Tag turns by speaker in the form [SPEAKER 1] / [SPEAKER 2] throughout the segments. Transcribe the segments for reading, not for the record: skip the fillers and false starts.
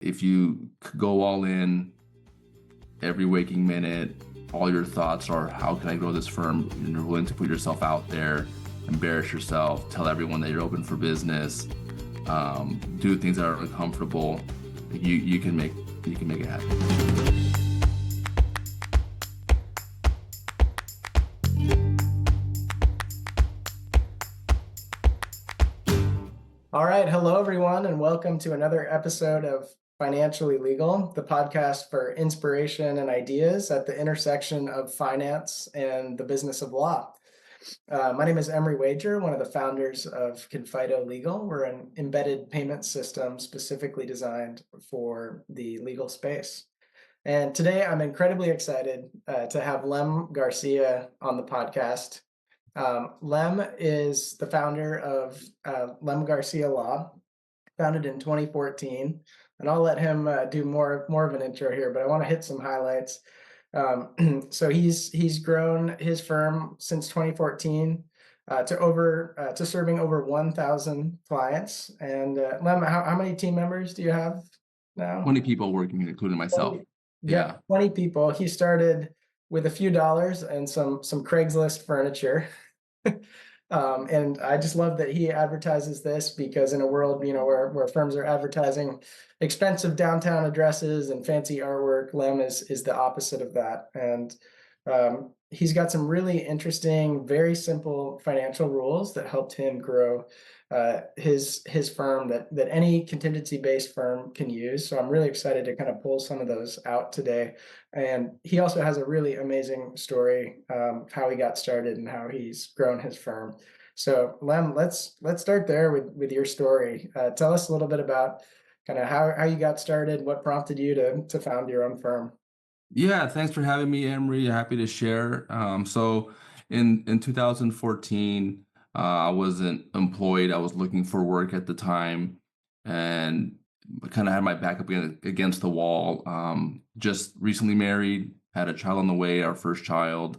[SPEAKER 1] if you go all in every waking minute, all your thoughts are, how can I grow this firm? And you're willing to put yourself out there, embarrass yourself, tell everyone that you're open for business, do things that are uncomfortable. You can make it happen.
[SPEAKER 2] All right. Hello, everyone, and welcome to another episode of Financially Legal, the podcast for inspiration and ideas at the intersection of finance and the business of law. My name is Emery Wager, one of the founders of Confido Legal. We're an embedded payment system specifically designed for the legal space. And today I'm incredibly excited to have Lem Garcia on the podcast. Lem is the founder of Lem Garcia Law, founded in 2014. And I'll let him do more of an intro here, but I want to hit some highlights. So he's grown his firm since 2014 to serving over 1,000 clients. And Lem, how many team members do you have now?
[SPEAKER 1] 20 people working, including myself.
[SPEAKER 2] 20, yeah, 20 people. He started with a few dollars and some Craigslist furniture. And I just love that he advertises this, because in a world, where firms are advertising expensive downtown addresses and fancy artwork, Lem is the opposite of that. And he's got some really interesting, very simple financial rules that helped him grow his firm that any contingency-based firm can use. So I'm really excited to kind of pull some of those out today. And he also has a really amazing story of how he got started and how he's grown his firm. So Lem, let's start there with your story. Tell us a little bit about kind of how you got started, what prompted you to found your own firm.
[SPEAKER 1] Yeah, thanks for having me, Emery. Happy to share. So in 2014, I wasn't employed. I was looking for work at the time, and kind of had my back up against the wall. Just recently married, had a child on the way, our first child,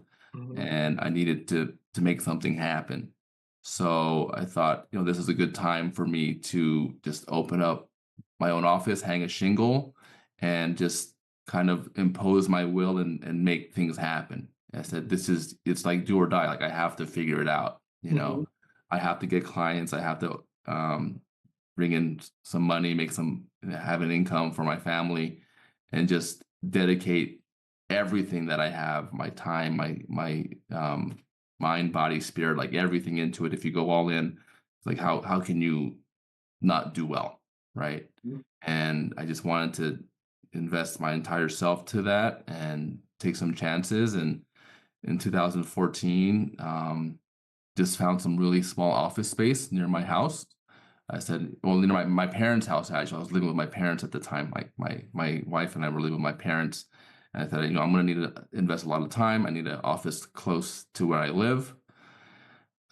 [SPEAKER 1] and I needed to make something happen. So I thought, this is a good time for me to just open up my own office, hang a shingle, and just kind of impose my will and make things happen. I said, it's like do or die. Like I have to figure it out. I have to get clients. I have to bring in some money, have an income for my family, and just dedicate everything that I have, my time, my mind, body, spirit, like everything into it. If you go all in, it's like how can you not do well, right? And I just wanted to invest my entire self to that and take some chances. And in 2014, just found some really small office space near my house. I said, well, near my parents' house, actually. I was living with my parents at the time. Like my wife and I were living with my parents. And I thought, I'm going to need to invest a lot of time. I need an office close to where I live,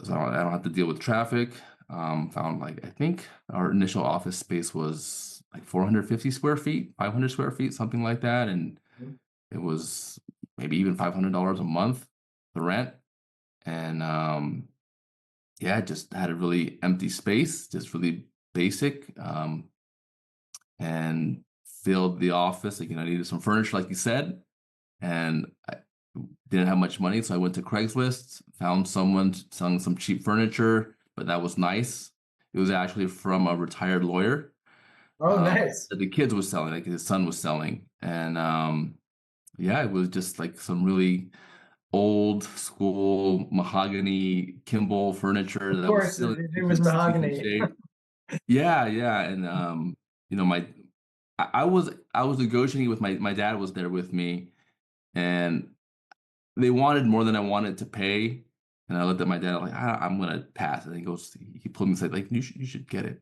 [SPEAKER 1] so I don't have to deal with traffic. Found I think our initial office space was like 450 square feet, 500 square feet, something like that. And it was maybe even $500 a month, the rent. And just had a really empty space, just really basic, and filled the office. I needed some furniture, like you said, and I didn't have much money. So I went to Craigslist, found someone selling some cheap furniture, but that was nice. It was actually from a retired lawyer.
[SPEAKER 2] Oh, nice.
[SPEAKER 1] That the kids was selling, like his son was selling. And it was just like some really old school mahogany Kimball furniture that was still
[SPEAKER 2] it was mahogany.
[SPEAKER 1] shape. Yeah. And I was negotiating with my dad was there with me, and they wanted more than I wanted to pay. And I looked at my dad, like, I'm gonna pass. And he pulled me and said, like, you should get it.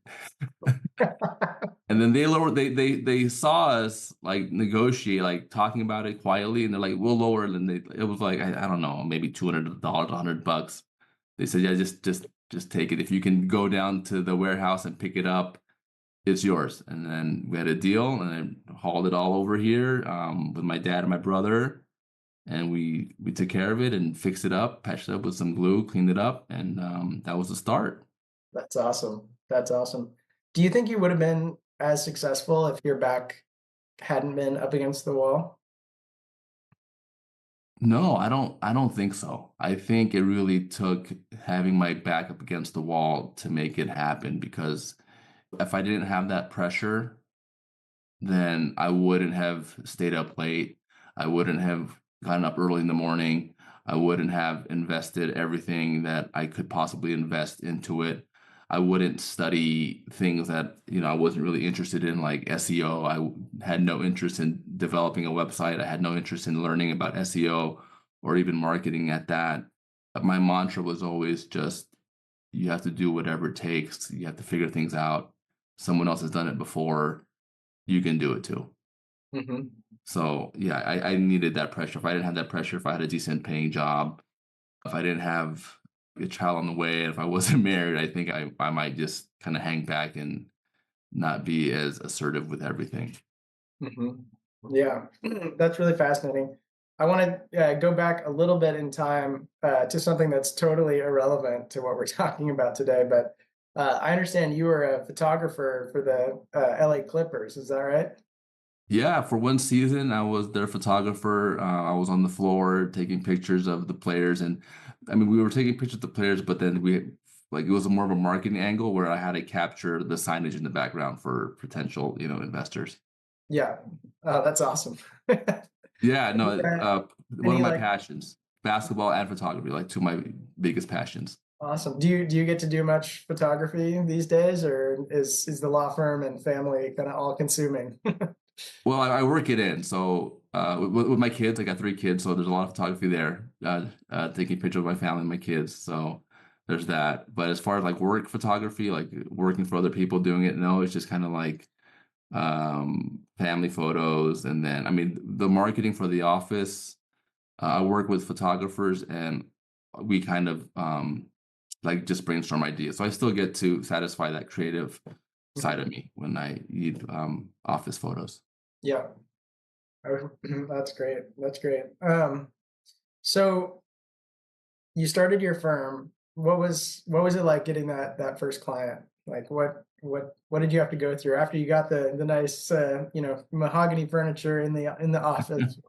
[SPEAKER 1] And then they saw us like negotiate, like talking about it quietly, and they're like, we'll lower it. And it was like, I don't know, maybe $200, $100. They said, yeah, just take it. If you can go down to the warehouse and pick it up, it's yours. And then we had a deal, and I hauled it all over here with my dad and my brother. And we took care of it and fixed it up, patched it up with some glue, cleaned it up, and that was the start.
[SPEAKER 2] That's awesome. Do you think you would have been as successful if your back hadn't been up against the wall?
[SPEAKER 1] No, I don't think so. I think it really took having my back up against the wall to make it happen because if I didn't have that pressure, then I wouldn't have stayed up late. I wouldn't have gotten up early in the morning. I wouldn't have invested everything that I could possibly invest into it. I wouldn't study things that, I wasn't really interested in, like SEO. Had no interest in developing a website. I had no interest in learning about SEO or even marketing at that. But my mantra was always just, you have to do whatever it takes. You have to figure things out. Someone else has done it before, you can do it too.
[SPEAKER 2] Hmm.
[SPEAKER 1] So yeah, I needed that pressure. If I didn't have that pressure, if I had a decent paying job, if I didn't have a child on the way, if I wasn't married, I think I might just kind of hang back and not be as assertive with everything.
[SPEAKER 2] Hmm. Yeah, that's really fascinating. I want to go back a little bit in time to something that's totally irrelevant to what we're talking about today. But I understand you were a photographer for the LA Clippers. Is that right?
[SPEAKER 1] Yeah, for one season, I was their photographer. I was on the floor taking pictures of the players, and I mean, we were taking pictures of the players, but then it was more of a marketing angle where I had to capture the signage in the background for potential, investors.
[SPEAKER 2] Yeah. That's awesome.
[SPEAKER 1] Yeah, no,
[SPEAKER 2] Yeah.
[SPEAKER 1] one of
[SPEAKER 2] Any
[SPEAKER 1] my
[SPEAKER 2] like
[SPEAKER 1] passions, basketball and photography, like two of my biggest passions.
[SPEAKER 2] awesome. Do you get to do much photography these days, or is the law firm and family kind of all consuming?
[SPEAKER 1] Well, I work it in. So with my kids, I got three kids, so there's a lot of photography there. Taking pictures of my family and my kids. So there's that. But as far as like work photography, like working for other people doing it, no, it's just kind of like family photos. And then, I mean, the marketing for the office, I work with photographers and we kind of like just brainstorm ideas. So I still get to satisfy that creative side of
[SPEAKER 2] Mhm.
[SPEAKER 1] me when I need office photos.
[SPEAKER 2] Yeah. Oh, that's great. That's great. So you started your firm. What was it like getting that first client? Like what did you have to go through after you got the nice mahogany furniture in the office?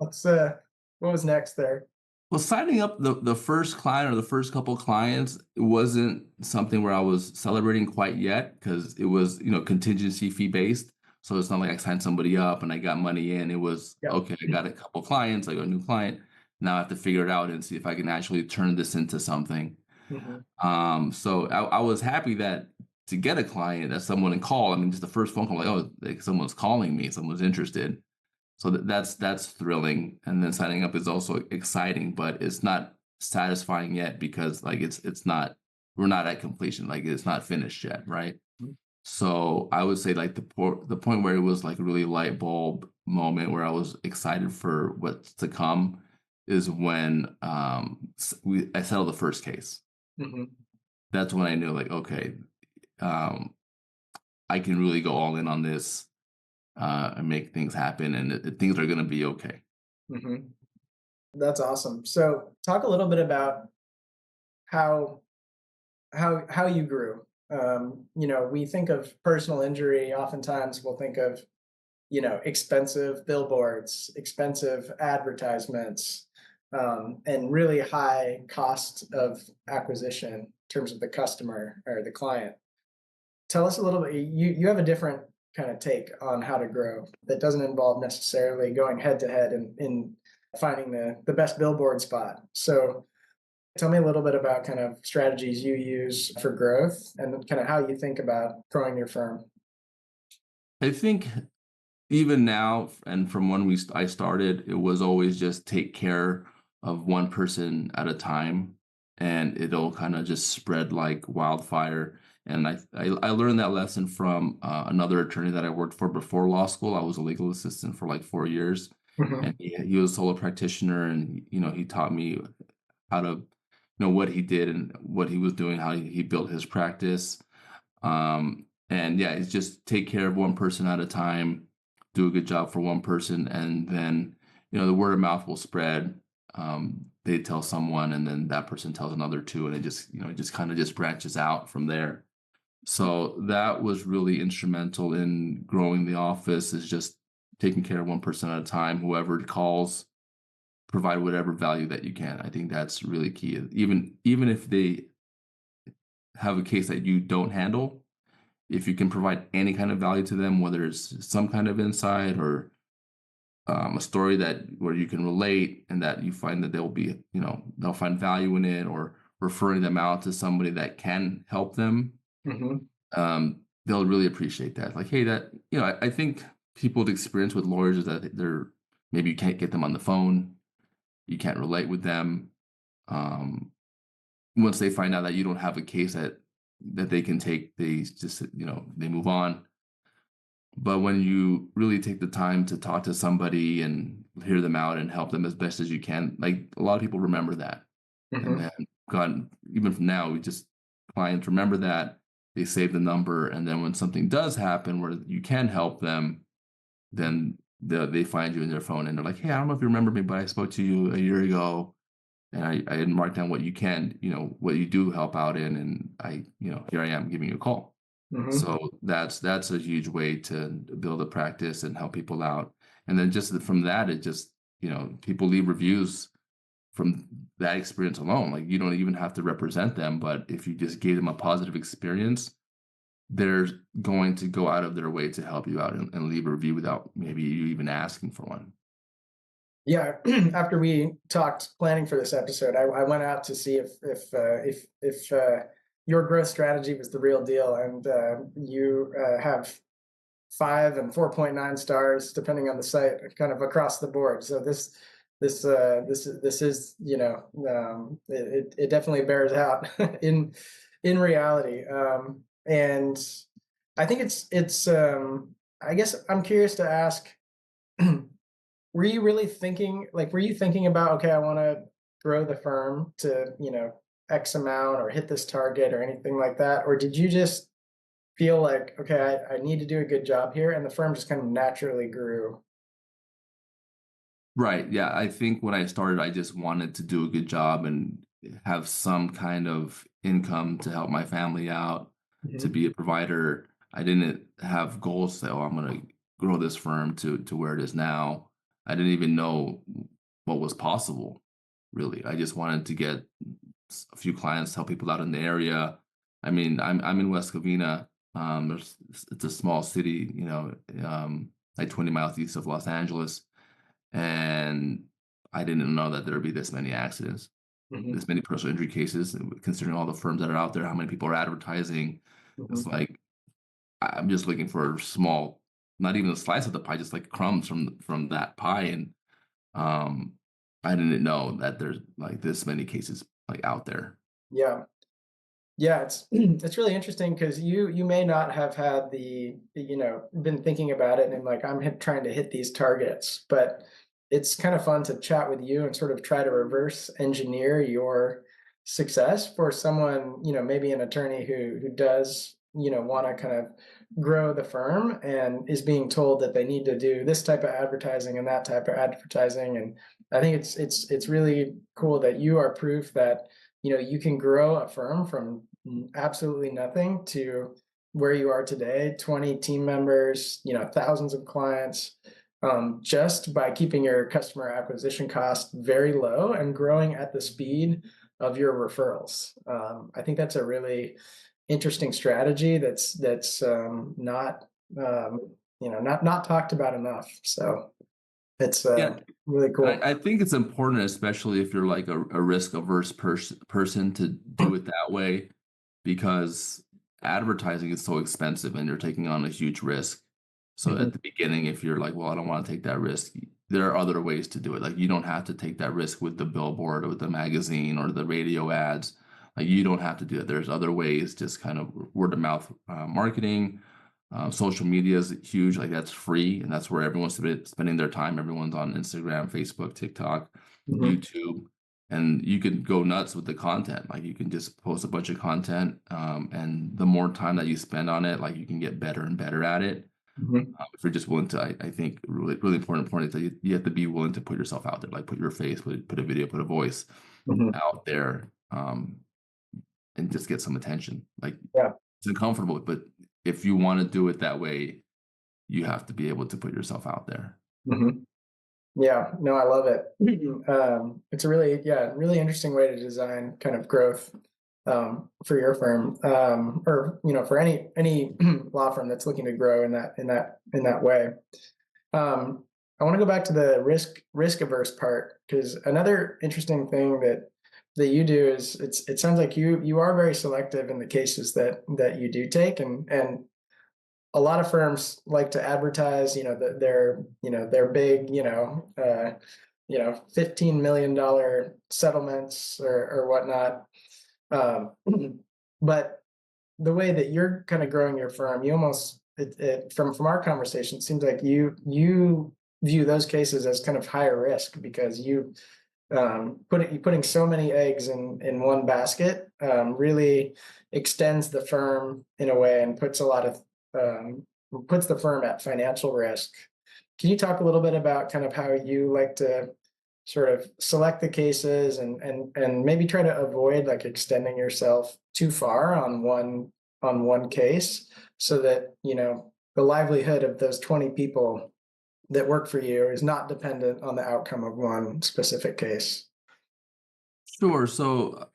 [SPEAKER 2] What was next there?
[SPEAKER 1] Well, signing up the first client or the first couple clients, it wasn't something where I was celebrating quite yet because it was, contingency fee based. So it's not like I signed somebody up and I got money in. It was
[SPEAKER 2] Yeah.
[SPEAKER 1] okay, I got a couple clients, I got a new client. Now I have to figure it out and see if I can actually turn this into something.
[SPEAKER 2] Hmm.
[SPEAKER 1] So I was happy that to get a client, that someone call. I mean, just the first phone call, like, oh, like someone's calling me, someone's interested. So that's thrilling, and then signing up is also exciting, but it's not satisfying yet because like it's not we're not at completion, like it's not finished yet, right? So I would say like the point where it was like a really light bulb moment where I was excited for what's to come is when I settled the first case.
[SPEAKER 2] Hmm.
[SPEAKER 1] That's when I knew like okay, um, I can really go all in on this and make things happen, and things are gonna be okay.
[SPEAKER 2] Hmm. That's awesome. So talk a little bit about how how you grew. We think of personal injury. Oftentimes, we'll think of expensive billboards, expensive advertisements, and really high cost of acquisition in terms of the customer or the client. Tell us a little bit. You have a different kind of take on how to grow that doesn't involve necessarily going head to head in finding the best billboard spot. So tell me a little bit about kind of strategies you use for growth and kind of how you think about growing your firm.
[SPEAKER 1] I think even now, and from when I started, it was always just take care of one person at a time, and it'll kind of just spread like wildfire. And I learned that lesson from another attorney that I worked for before law school. I was a legal assistant for like 4 years, and
[SPEAKER 2] Hmm.
[SPEAKER 1] he was a solo practitioner, and he taught me how to know what he did and what he was doing, how he built his practice. And yeah, it's just take care of one person at a time, do a good job for one person, and then the word of mouth will spread. They tell someone, and then that person tells another two, and it just kind of just branches out from there. So that was really instrumental in growing the office, is just taking care of one person at a time. Whoever calls, provide whatever value that you can. I think that's really key. Even if they have a case that you don't handle, if you can provide any kind of value to them, whether it's some kind of insight or a story that where you can relate and that you find that they'll find value in it, or referring them out to somebody that can help them,
[SPEAKER 2] Hmm.
[SPEAKER 1] they'll really appreciate that. Like, hey, I think people's experience with lawyers is that they're maybe you can't get them on the phone, you can't relate with them. Um, Once they find out that you don't have a case that they can take, they just they move on. But when you really take the time to talk to somebody and hear them out and help them as best as you can, like a lot of people remember that. And
[SPEAKER 2] Hmm.
[SPEAKER 1] then God, even from now, we just clients remember that, they save the number, and then when something does happen where you can help them, then they find you in their phone and they're like, "Hey, I don't know if you remember me, but I spoke to you a year ago, and I had marked down what you can, what you do help out in, and here I am giving you a call."
[SPEAKER 2] Hmm.
[SPEAKER 1] So that's a huge way to build a practice and help people out. And then just from that, it just people leave reviews from that experience alone. Like, you don't even have to represent them, but if you just gave them a positive experience, they're going to go out of their way to help you out and leave a review without maybe you even asking for one.
[SPEAKER 2] Yeah, after we talked planning for this episode, I went out to see if your growth strategy was the real deal, and you have 5 and 4.9 stars depending on the site, kind of across the board. So this is it definitely bears out in reality, and I think it's I guess I'm curious to ask. Were you really thinking like, were you thinking about, "Okay, I wanna grow the firm to, X amount or hit this target," or anything like that? Or did you just feel like, "Okay, I need to do a good job here," and the firm just kind of naturally grew?
[SPEAKER 1] Right. Yeah. I think when I started, I just wanted to do a good job and have some kind of income to help my family out, to
[SPEAKER 2] Mhm,
[SPEAKER 1] be a provider. I didn't have goals that, oh, I'm going to grow this firm to where it is now. I didn't even know what was possible, really. I just wanted to get a few clients, help people out in the area. I mean, I'm in West Covina. It's a small city, like 20 miles east of Los Angeles, and I didn't know that there would be this many accidents,
[SPEAKER 2] mhm,
[SPEAKER 1] this many personal injury cases, and considering all the firms that are out there, how many people are advertising. It's
[SPEAKER 2] mhm.
[SPEAKER 1] like I'm just looking for a small, not even a slice of the pie, just like crumbs from that pie. And um, I didn't know that there's like this many cases like out there.
[SPEAKER 2] Yeah. Yeah, it's it's really interesting because you may not have had been thinking about it and like trying to hit these targets, but it's kind of fun to chat with you and sort of try to reverse engineer your success for someone, maybe an attorney who does, want to kind of grow the firm and is being told that they need to do this type of advertising and that type of advertising. And I think it's really cool that you are proof that you can grow a firm from absolutely nothing to where you are today, 20 team members, thousands of clients, just by keeping your customer acquisition cost very low and growing at the speed of your referrals. I think that's a really interesting strategy that's not not talked about enough. So it's
[SPEAKER 1] Yeah,
[SPEAKER 2] really
[SPEAKER 1] and I
[SPEAKER 2] cool.
[SPEAKER 1] think it's important, especially if you're like a risk averse person, to do it that way, because advertising is so expensive and you're taking on a huge risk. So at
[SPEAKER 2] Mhm,
[SPEAKER 1] the beginning, if you're like, well, I don't want to take that risk, there are other ways to do it. Like, you don't have to take that risk with the billboard or with the magazine or the radio ads. Like, you don't have to do it. There's other ways, just kind of word of mouth marketing. Social media is huge. Like, that's free, and that's where everyone's spending their time. Everyone's on Instagram, Facebook, TikTok,
[SPEAKER 2] mhm,
[SPEAKER 1] YouTube, and you can go nuts with the content. Like, you can just post a bunch of content, and the more time that you spend on it, like, you can get better and better at it.
[SPEAKER 2] mhm,
[SPEAKER 1] If you're just willing to, I think really really important point is that you have to be willing to put yourself out there. Like, put your face, put a video, put a voice
[SPEAKER 2] mhm.
[SPEAKER 1] out there, and just get some attention. Like,
[SPEAKER 2] Yeah.
[SPEAKER 1] it's uncomfortable, but if you want to do it that way, you have to be able to put yourself out there.
[SPEAKER 2] Mhm. Yeah, no, I love it. It's a really, yeah, really interesting way to design kind of growth for your firm, or for any law firm that's looking to grow in that way. Um, I want to go back to the risk averse part, because another interesting thing that you do is it sounds like you are very selective in the cases that you do take, and a lot of firms like to advertise, that they're big, $15 million settlements or whatnot. Um, but the way that you're kind of growing your firm, you almost from our conversation, it seems like you view those cases as kind of higher risk, because you putting so many eggs in one basket really extends the firm in a way, and um, puts the firm at financial risk. Can you talk a little bit about kind of how you like to sort of select the cases, and maybe try to avoid like extending yourself too far on one case, so that the livelihood of those 20 people that work for you is not dependent on the outcome of one specific case?
[SPEAKER 1] Sure. So,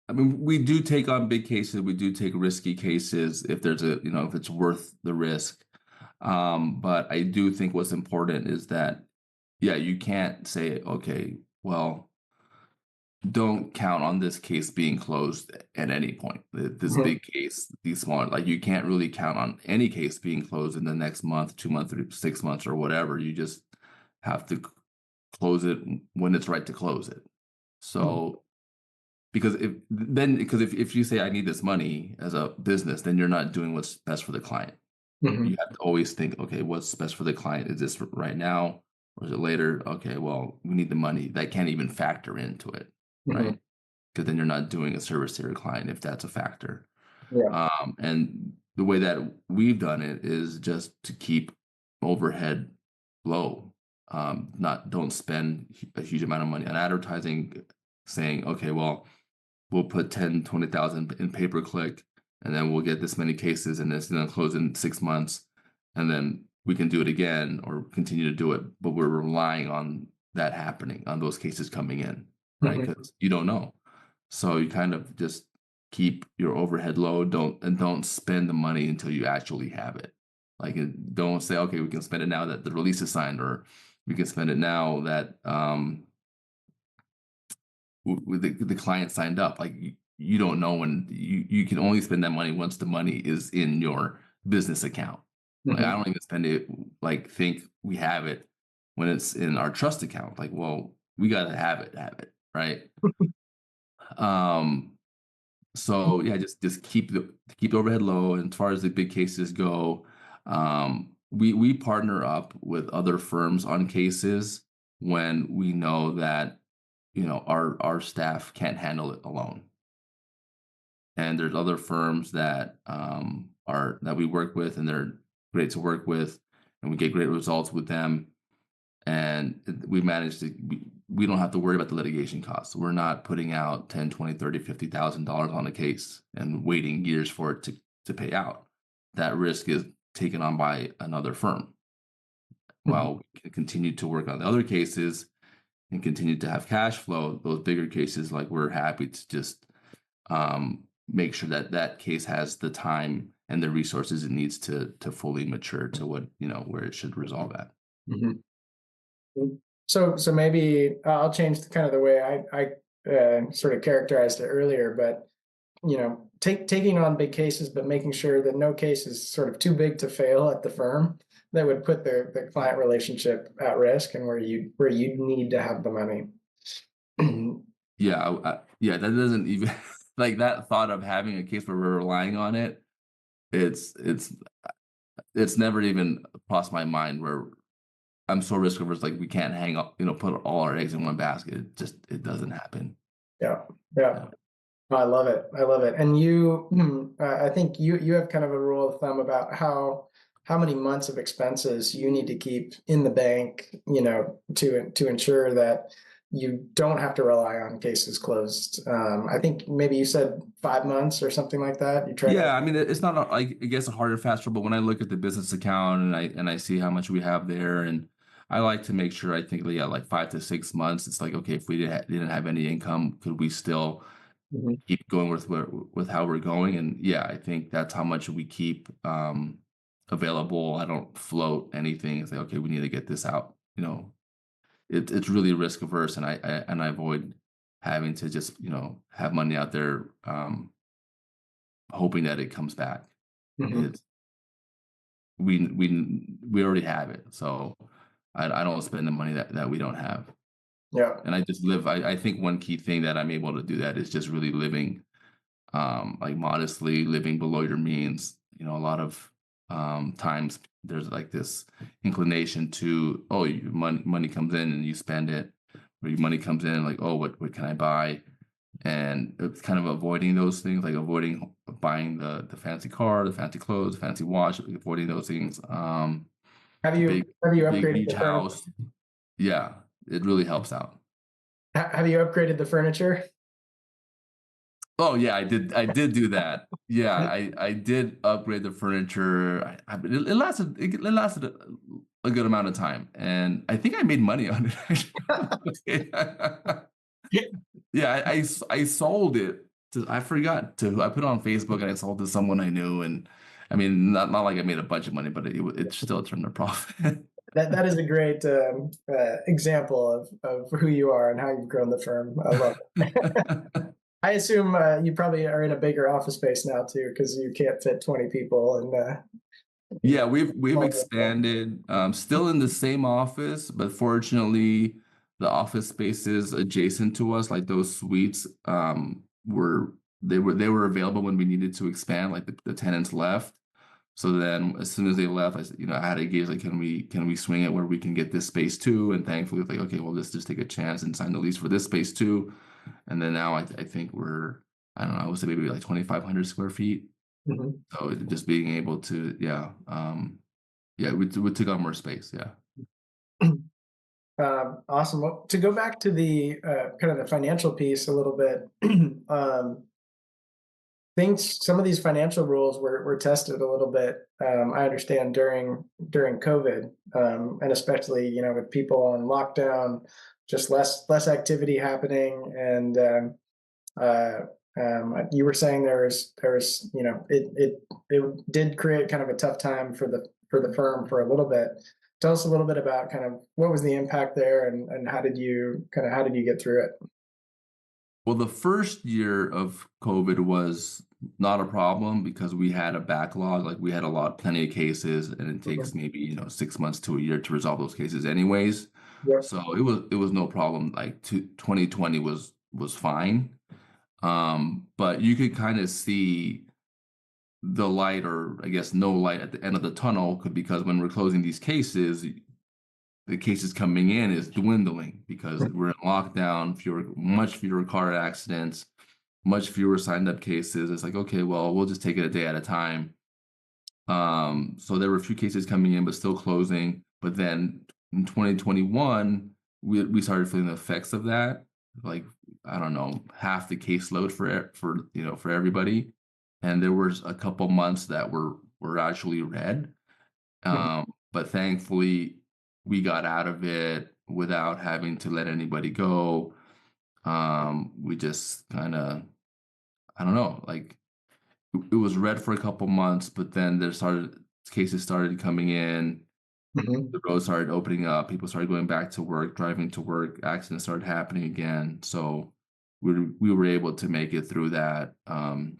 [SPEAKER 1] I mean, we do take on big cases. We do take risky cases if there's if it's worth the risk. But I do think what's important is that, yeah, you can't say, okay, well, don't count on this case being closed at any point. This
[SPEAKER 2] Mhm,
[SPEAKER 1] big case, these smaller, like you can't really count on any case being closed in the next month, 2 months, 6 months, or whatever. You just have to close it when it's right to close it.
[SPEAKER 2] mhm,
[SPEAKER 1] So because if you say I need this money as a business, then you're not doing what's best for the client. You
[SPEAKER 2] mhm,
[SPEAKER 1] have to always think, okay, what's best for the client? Is this right now or is it later? Okay, well, we need the money. That can't even factor into it,
[SPEAKER 2] mhm.
[SPEAKER 1] right? Because then you're not doing a service to your client if that's a factor.
[SPEAKER 2] Yeah.
[SPEAKER 1] And the way that we've done it is just to keep overhead low. Not don't spend a huge amount of money on advertising, saying, okay, well, we'll put 10, 20,000 in pay per click, and then we'll get this many cases, and it's going to close in 6 months, and then we can do it again or continue to do it. But we're relying on that happening, on those cases coming in, right?
[SPEAKER 2] Mhm,
[SPEAKER 1] Because you don't know. So you kind of just keep your overhead low, don't spend the money until you actually have it. Like don't say, okay, we can spend it now that the release is signed, or we can spend it now that the client signed up. Like you don't know when you can only spend that money once the money is in your business account. Like I
[SPEAKER 2] mhm,
[SPEAKER 1] don't even spend it like think we have it when it's in our trust account. Like, well, we gotta have it, right? Um, so yeah, just keep the overhead low. And as far as the big cases go, we partner up with other firms on cases when we know that our staff can't handle it alone. And there's other firms that are that we work with, and they're great to work with, and we get great results with them. And we managed to we don't have to worry about the litigation costs. We're not putting out 10, 20, 30, $50,000 on a case and waiting years for it to pay out. That risk is taken on by another firm,
[SPEAKER 2] mhm,
[SPEAKER 1] while we can continue to work on the other cases and continue to have cash flow. Those bigger cases, like, we're happy to just make sure that that case has the time and the resources it needs to fully mature to what where it should resolve at.
[SPEAKER 2] mhm. So maybe I'll change kind of the way I sort of characterized it earlier, but taking on big cases, but making sure that no case is sort of too big to fail at the firm that would put the client relationship at risk, and where you need to have the money.
[SPEAKER 1] Yeah, yeah, that doesn't even like that thought of having a case where we're relying on it. It's never even crossed my mind where I'm so risk averse. Like we can't hang up, put all our eggs in one basket. It doesn't happen.
[SPEAKER 2] Yeah, yeah.
[SPEAKER 1] Yeah.
[SPEAKER 2] I love it. I love it. And I think you have kind of a rule of thumb about how many months of expenses you need to keep in the bank, to ensure that you don't have to rely on cases closed. I think maybe you said 5 months or something like that. You try to.
[SPEAKER 1] Yeah, I mean, it's not like I guess a hard and fast rule, but when I look at the business account and I see how much we have there, and I like to make sure I think yeah, like 5 to 6 months, it's like okay, if we didn't have any income, could we still
[SPEAKER 2] Mhm.
[SPEAKER 1] keep going with how we're going? And yeah, I think that's how much we keep available. I don't float anything. It's like okay, we need to get this out. It's really risk averse, and I avoid having to just have money out there hoping that it comes back.
[SPEAKER 2] Mhm.
[SPEAKER 1] It's we already have it, so I don't spend the money that we don't have,
[SPEAKER 2] Yeah.
[SPEAKER 1] and I just live. I think one key thing that I'm able to do that is just really living like modestly, living below your means. A lot of times there's like this inclination to your money comes in and you spend it, or your money comes in like what can I buy, and it's kind of avoiding those things, like avoiding buying the fancy car, the fancy clothes, the fancy watch, avoiding those things.
[SPEAKER 2] Have
[SPEAKER 1] The
[SPEAKER 2] you
[SPEAKER 1] big
[SPEAKER 2] have you
[SPEAKER 1] big
[SPEAKER 2] upgraded
[SPEAKER 1] beach
[SPEAKER 2] the furniture?
[SPEAKER 1] house, yeah, it really helps out.
[SPEAKER 2] Have you upgraded the furniture?
[SPEAKER 1] Oh yeah, I did do that. Yeah, I did upgrade the furniture. It lasted a good amount of time, and I think I made money on it. Yeah, I sold it to I forgot to I put it on Facebook and I sold to someone I knew, and I mean not like I made a bunch of money, but it still turned a profit.
[SPEAKER 2] That is a great example of who you are and how you've grown the firm. I love it. I assume you probably are in a bigger office space now too, because you can't fit 20 people in
[SPEAKER 1] Yeah, we've
[SPEAKER 2] small room.
[SPEAKER 1] expanded, still in the same office, but fortunately, the office spaces adjacent to us, like those suites, they were available when we needed to expand, like the tenants left. So then as soon as they left, I had to gauge like, can we swing it where we can get this space too? And thankfully, it's like, okay, well, let's just take a chance and sign the lease for this space too. And then now I think I don't know, I would say maybe like 2,500 square feet.
[SPEAKER 2] Mhm.
[SPEAKER 1] So just being able to, yeah, yeah, we took on more space. Yeah.
[SPEAKER 2] Awesome. Well, to go back to the kind of the financial piece a little bit, um, things some of these financial rules were tested a little bit. I understand during COVID, and especially with people on lockdown, just less activity happening, and uh, you were saying there was it did create kind of a tough time for the firm for a little bit. Tell us a little bit about kind of what was the impact there, and how did you get through it?
[SPEAKER 1] Well, the first year of COVID was not a problem because we had a backlog. Like we had plenty of cases, and it
[SPEAKER 2] Mhm.
[SPEAKER 1] takes maybe 6 months to a year to resolve those cases, anyways.
[SPEAKER 2] Yep.
[SPEAKER 1] So it was no problem. Like 2020 was fine. But you could kind of see the light, or I guess no light at the end of the tunnel, because when we're closing these cases, the cases coming in is dwindling because we're in lockdown, much fewer car accidents, much fewer signed up cases. It's like, okay, well, we'll just take it a day at a time. So there were a few cases coming in, but still closing. But then in 2021, we started feeling the effects of that. Like, I don't know, half the caseload for everybody. And there was a couple months that were actually red.
[SPEAKER 2] Mhm.
[SPEAKER 1] But thankfully, we got out of it without having to let anybody go. We just kind of, I don't know, like it was red for a couple months, but then cases started coming in,
[SPEAKER 2] Mhm.
[SPEAKER 1] the roads started opening up, people started going back to work, driving to work, accidents started happening again. So we were able to make it through that. Um,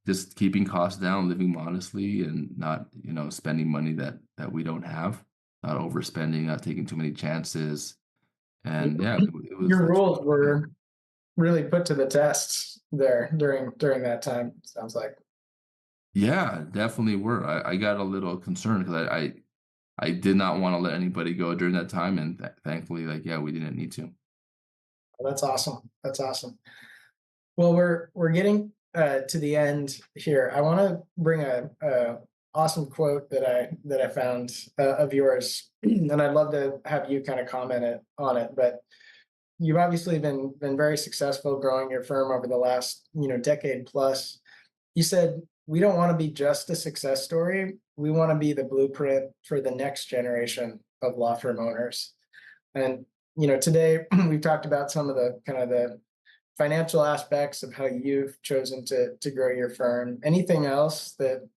[SPEAKER 1] just keeping costs down, living modestly, and not spending money that we don't have, not overspending, not taking too many chances. And yeah, it was
[SPEAKER 2] Your rules
[SPEAKER 1] actually, yeah.
[SPEAKER 2] were really put to the test there during that time. Sounds like.
[SPEAKER 1] Yeah, definitely were. I got a little concerned because I did not want to let anybody go during that time, and thankfully, like, yeah, we didn't need to.
[SPEAKER 2] Well, that's awesome. That's awesome. Well, we're getting to the end here. I want to bring a awesome quote that I found of yours, and I'd love to have you kind of comment on it. But you've obviously been very successful growing your firm over the last decade plus. You said we don't want to be just a success story. We want to be the blueprint for the next generation of law firm owners. And today we've talked about some of the kind of the financial aspects of how you've chosen to grow your firm. Anything else that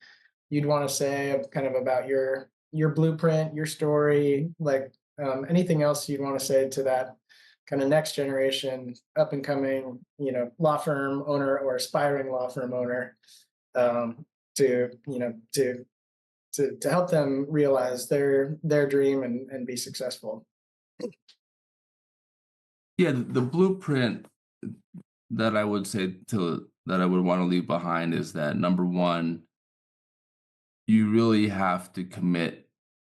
[SPEAKER 2] you'd want to say kind of about your blueprint, your story, like anything else you'd want to say to that kind of next generation up and coming, law firm owner or aspiring law firm owner, to help them realize their dream and be successful?
[SPEAKER 1] Yeah, the blueprint that I would say that I would want to leave behind is that number one, you really have to commit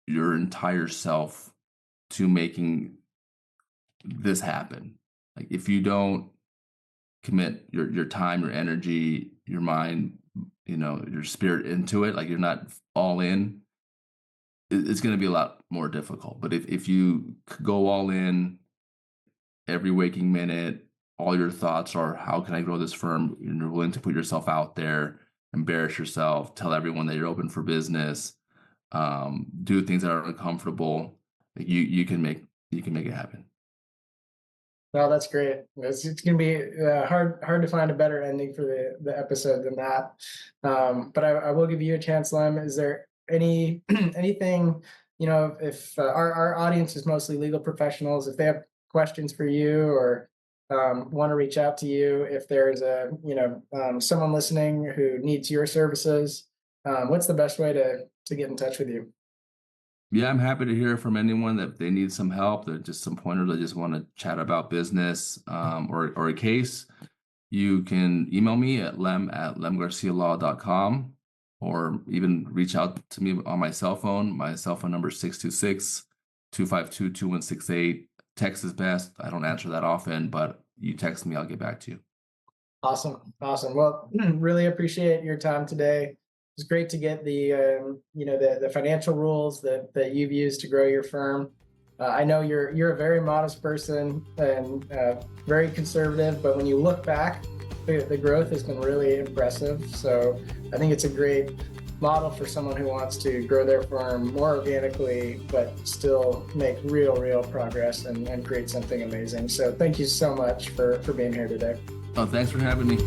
[SPEAKER 1] your entire self to making this happen. Like if you don't commit your time, your energy, your mind, your spirit into it, like you're not all in, it's going to be a lot more difficult. But if you go all in every waking minute, all your thoughts are, how can I grow this firm? And you're willing to put yourself out there, embarrass yourself, tell everyone that you're open for business, do things that are uncomfortable. You can make it happen.
[SPEAKER 2] Well, that's great. It's going to be hard to find a better ending for the episode than that. But I will give you a chance, Lem. Is there anything, if our audience is mostly legal professionals, if they have questions for you or want to reach out to you, if there's someone listening who needs your services, what's the best way to get in touch with you?
[SPEAKER 1] Yeah, I'm happy to hear from anyone that if they need some help, that just some pointers, they just want to chat about business or a case. You can email me at lem@lemgarcialaw.com, or even reach out to me on my cell phone. My cell phone number is 626-252-2168. Text is best. I don't answer that often, but you text me, I'll get back to you.
[SPEAKER 2] Awesome. Well, really appreciate your time today. It's great to get the financial rules that you've used to grow your firm. I know you're a very modest person and very conservative, but when you look back, the growth has been really impressive. So I think it's a great model for someone who wants to grow their firm more organically, but still make real progress and create something amazing. So thank you so much for being here today.
[SPEAKER 1] Oh, thanks for having me.